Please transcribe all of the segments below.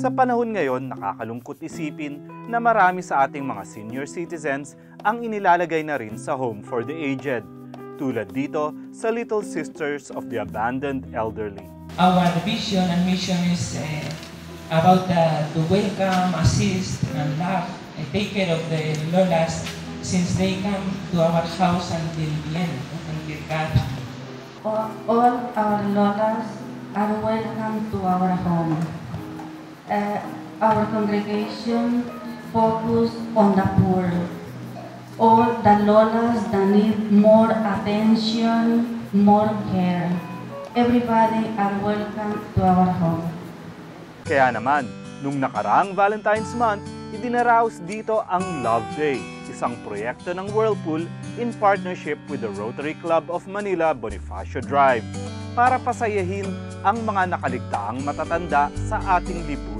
Sa panahon ngayon, nakakalungkot isipin na marami sa ating mga senior citizens ang inilalagay na rin sa home for the aged. Tulad dito sa Little Sisters of the Abandoned Elderly. Our vision and mission is about to welcome, assist, and love, and take care of the lolas since they come to our house until the end, until God. All our lolas are welcome to our home. Our congregation focus on the poor. All the lolas that need more attention, more care. Everybody are welcome to our home. Kaya naman, nung nakaraang Valentine's Month, idinaraos dito ang Love Day, isang proyekto ng Whirlpool in partnership with the Rotary Club of Manila Bonifacio Drive para pasayahin ang mga nakaligtaang matatanda sa ating lipunan.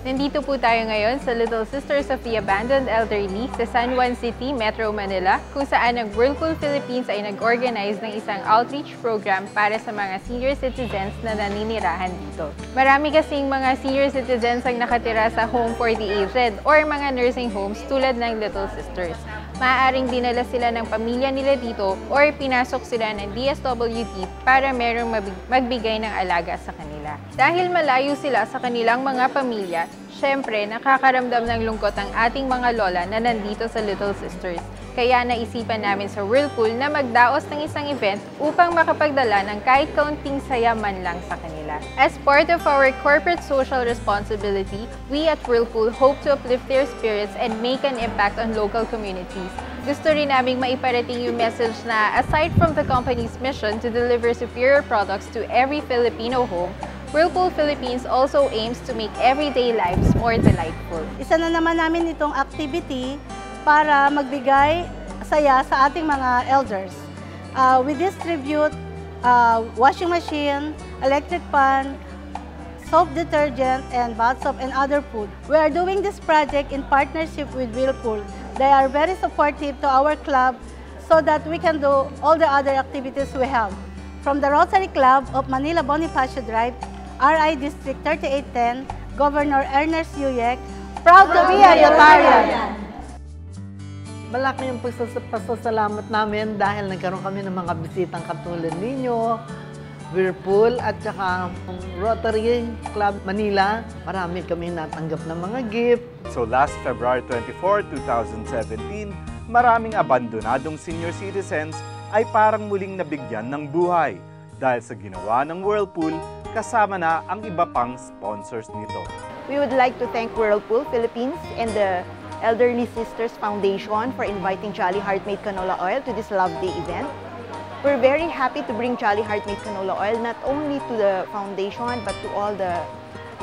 Nandito po tayo ngayon sa Little Sisters of the Abandoned Elderly sa San Juan City, Metro Manila, kung saan ang Whirlpool Philippines ay nag-organize ng isang outreach program para sa mga senior citizens na naninirahan dito. Marami kasing mga senior citizens ang nakatira sa home for the aged or mga nursing homes tulad ng Little Sisters. Maaaring dinala sila ng pamilya nila dito or pinasok sila ng DSWD para merong magbigay ng alaga sa kanila. Dahil malayo sila sa kanilang mga pamilya, syempre nakakaramdam ng lungkot ang ating mga lola na nandito sa Little Sisters. Kaya naisipan namin sa Whirlpool na magdaos ng isang event upang makapagdala ng kahit kaunting saya man lang sa kanila. As part of our corporate social responsibility, we at Whirlpool hope to uplift their spirits and make an impact on local communities. Gusto rin naming maiparating yung message na aside from the company's mission to deliver superior products to every Filipino home, Whirlpool Philippines also aims to make everyday lives more delightful. Isa na naman namin itong activity para magbigay saya sa ating mga elders. We distribute washing machine, electric fan, soap detergent, and bath soap and other food. We are doing this project in partnership with Whirlpool. They are very supportive to our club so that we can do all the other activities we have. From the Rotary Club of Manila Bonifacio Drive, RI District 3810, Governor Ernest Yuyek, proud to be a Rotarian. Malaki yung pasasalamat namin dahil nagkaroon kami ng mga bisitang katulad ninyo, Whirlpool at saka Rotary Club Manila. Marami kami natanggap ng mga gift. So last February 24, 2017, maraming abandonadong senior citizens ay parang muling nabigyan ng buhay dahil sa ginawa ng Whirlpool kasama na ang iba pang sponsors nito. We would like to thank Whirlpool Philippines and the Elderly Sisters Foundation for inviting Jolly Heart Made Canola Oil to this Love Day event. We're very happy to bring Jolly Heart Made Canola Oil not only to the foundation but to all the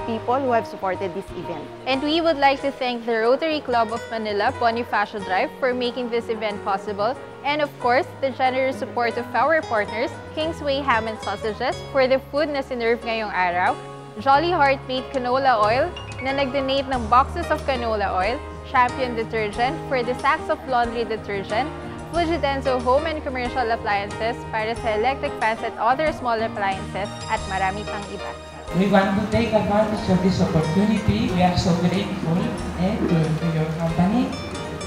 people who have supported this event. And we would like to thank the Rotary Club of Manila Bonifacio Drive for making this event possible, and of course, the generous support of our partners, Kingsway Ham and Sausages for the food na sinerve ngayong araw, Jolly Heart Made Canola Oil na nag-donate ng boxes of canola oil, Champion Detergent for the sacks of laundry detergent, Fujidenso Home and Commercial Appliances para sa electric fans at other small appliances, at marami pang iba. We want to take advantage of this opportunity. We are so grateful to your company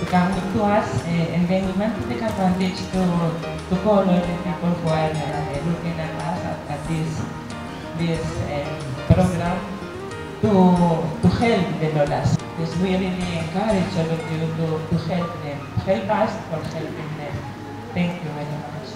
to come to us, and then we want to take advantage to call all the people who are looking at us at this program to help the lolas. Because we really encourage all of you to help them. Help us for helping them. Thank you very much.